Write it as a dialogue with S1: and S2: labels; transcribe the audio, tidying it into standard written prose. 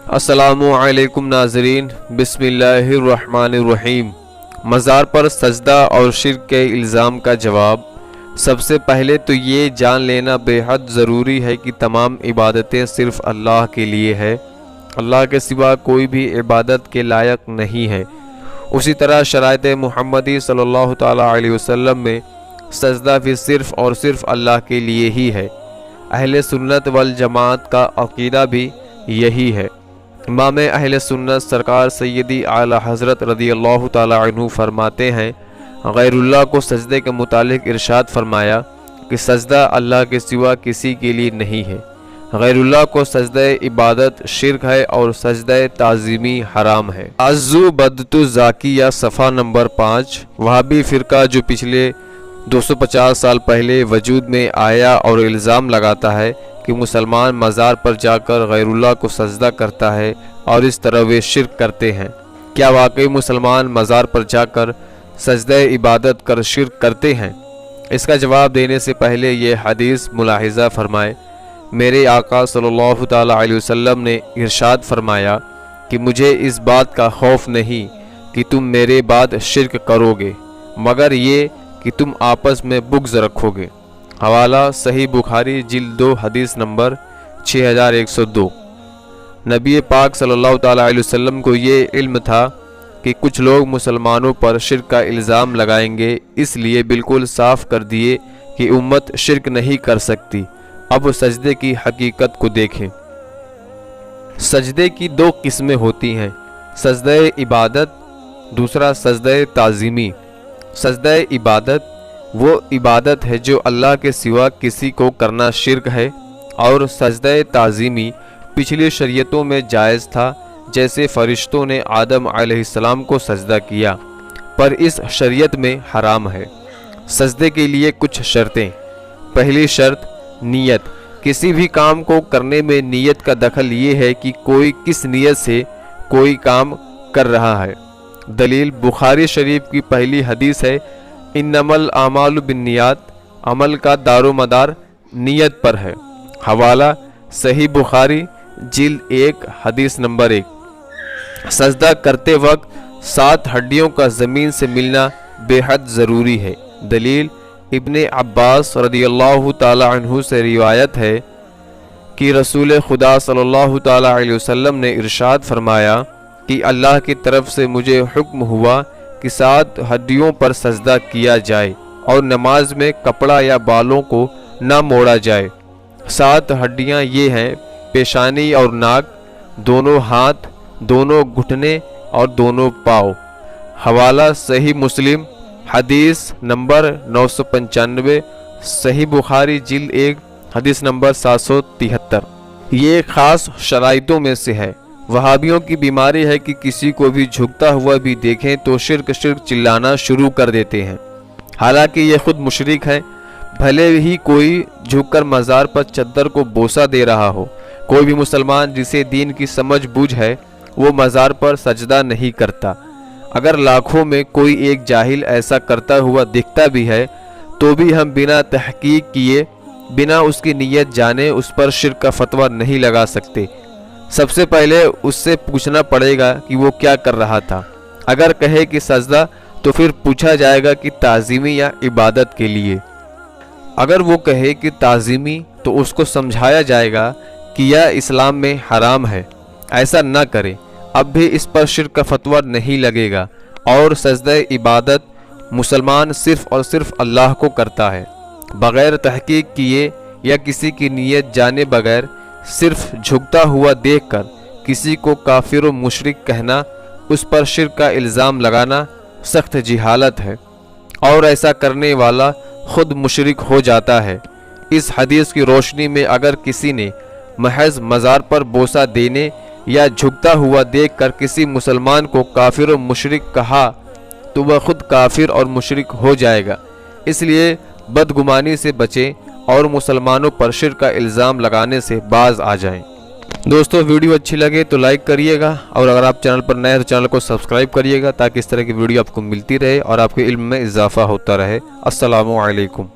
S1: अस्सलामुअलैकुम नाज़रीन, बिस्मिल्लाहिर्रहमानिर्रहीम। मज़ार पर सजदा और शिर्क के इल्ज़ाम का जवाब। सबसे पहले तो ये जान लेना बेहद ज़रूरी है कि तमाम इबादतें सिर्फ़ अल्लाह के लिए है। अल्लाह के सिवा कोई भी इबादत के लायक नहीं है। उसी तरह शरायत मुहम्मदी सल्लल्लाहु ताला अलैहि वसल्लम में सजदा भी सिर्फ़ और सिर्फ अल्लाह के लिए ही है। अहले सुन्नत वल जमात का अक़ीदा भी यही है। इमाम अहले सुन्नत सरकार सैयदी आला हज़रत रज़ियल्लाहु ताला अन्हु फरमाते हैं, गैरुल्लाह को सजदे के मुतालिक इरशाद फरमाया कि सजदा अल्लाह के सिवा किसी के लिए नहीं है। गैरुल्लाह को सजदे इबादत शिर्क है और सजदे ताज़ीमी हराम है। अज़्ज़ु बद्तु ज़ाकिया सफ़ा नंबर 5। वहाबी फ़िरका जो पिछले 250 साल पहले वजूद में आया और इल्ज़ाम लगाता है कि मुसलमान मज़ार पर जाकर गैरुल्लाह को सजदा करता है और इस तरह वे शिर्क करते हैं। क्या वाकई मुसलमान मज़ार पर जाकर सजदे इबादत कर शिर्क करते हैं? इसका जवाब देने से पहले ये हदीस मुलाहिज़ा फरमाएं। मेरे आका सल्लल्लाहु ताला अलैहि वसल्लम ने इरशाद फरमाया कि मुझे इस बात का खौफ नहीं कि तुम मेरे बाद शिर्क करोगे, मगर ये कि तुम आपस में बुग़्ज़ रखोगे। हवाला सही बुखारी जिल्द 2 हदीस नंबर 6102। नबी पाक सल्लल्लाहु ताला अलैहि वसल्लम को ये इल्म था कि कुछ लोग मुसलमानों पर शिर्क का इल्ज़ाम लगाएंगे, इसलिए बिल्कुल साफ़ कर दिए कि उम्मत शिर्क नहीं कर सकती। अब सजदे की हकीकत को देखें। सजदे की 2 किस्में होती हैं, सजदे इबादत, दूसरा सजदे ताज़ीमी। सजदे इबादत वो इबादत है जो अल्लाह के सिवा किसी को करना शिर्क है, और सजदे ताज़ीमी पिछली शरीयतों में जायज़ था, जैसे फ़रिश्तों ने आदम अलैहिस्सलाम को सजदा किया, पर इस शरीयत में हराम है। सजदे के लिए कुछ शर्तें। पहली शर्त नीयत। किसी भी काम को करने में नीयत का दखल ये है कि कोई किस नीयत से कोई काम कर रहा है। दलील बुखारी शरीफ की पहली हदीस है, इन्नमल आमालु बिन्नियात, अमल का दारोमदार नीयत पर है। हवाला सही बुखारी जिल्द 1 हदीस नंबर 1। सजदा करते वक्त 7 हड्डियों का ज़मीन से मिलना बेहद ज़रूरी है। दलील इब्ने अब्बास रदियल्लाहु ताला अन्हु से रिवायत है कि रसूल खुदा सल्लल्लाहु ताला अलैहि वसल्लम ने इरशाद फरमाया कि अल्लाह की तरफ से मुझे हुक्म हुआ कि 7 हड्डियों पर सजदा किया जाए और नमाज में कपड़ा या बालों को न मोड़ा जाए। 7 हड्डियां ये हैं, पेशानी और नाक, दोनों हाथ, दोनों घुटने और दोनों पाँव। हवाला सही मुस्लिम हदीस नंबर 995, सही बुखारी जिल्द 1 हदीस नंबर 773। ये ख़ास शराइतों में से है। वहाबियों की बीमारी है कि किसी को भी झुकता हुआ भी देखें तो शिर्क शिर्क चिल्लाना शुरू कर देते हैं, हालांकि ये खुद मुशरिक है। भले ही कोई झुककर मज़ार पर चद्दर को बोसा दे रहा हो, कोई भी मुसलमान जिसे दीन की समझ बूझ है वो मज़ार पर सजदा नहीं करता। अगर लाखों में कोई एक जाहिल ऐसा करता हुआ दिखता भी है तो भी हम बिना तहकीक किए, बिना उसकी नीयत जाने उस पर शिर्क का फतवा नहीं लगा सकते। सबसे पहले उससे पूछना पड़ेगा कि वो क्या कर रहा था। अगर कहे कि सजदा, तो फिर पूछा जाएगा कि ताज़ीमी या इबादत के लिए। अगर वो कहे कि ताज़ीमी, तो उसको समझाया जाएगा कि यह इस्लाम में हराम है, ऐसा न करे। अब भी इस पर शिर्क का फतवा नहीं लगेगा। और सजदे इबादत मुसलमान सिर्फ़ और सिर्फ अल्लाह को करता है, बग़ैर तहकीक किए या किसी की नीयत जाने बगैर। सिर्फ झुकता हुआ देखकर किसी को काफिर व मुशरिक कहना, उस पर शिर्क का इल्ज़ाम लगाना सख्त जिहालत है, और ऐसा करने वाला खुद मुशरिक हो जाता है। इस हदीस की रोशनी में अगर किसी ने महज मज़ार पर बोसा देने या झुकता हुआ देखकर किसी मुसलमान को काफिर व मुशरिक कहा तो वह खुद काफिर और मुशरिक हो जाएगा। इसलिए बदगुमानी से बचें और मुसलमानों पर शिर्क का इल्ज़ाम लगाने से बाज आ जाएं। दोस्तों, वीडियो अच्छी लगे तो लाइक करिएगा, और अगर आप चैनल पर नए हैं तो चैनल को सब्सक्राइब करिएगा, ताकि इस तरह की वीडियो आपको मिलती रहे और आपके इल्म में इजाफा होता रहे। अस्सलामु अलैकुम।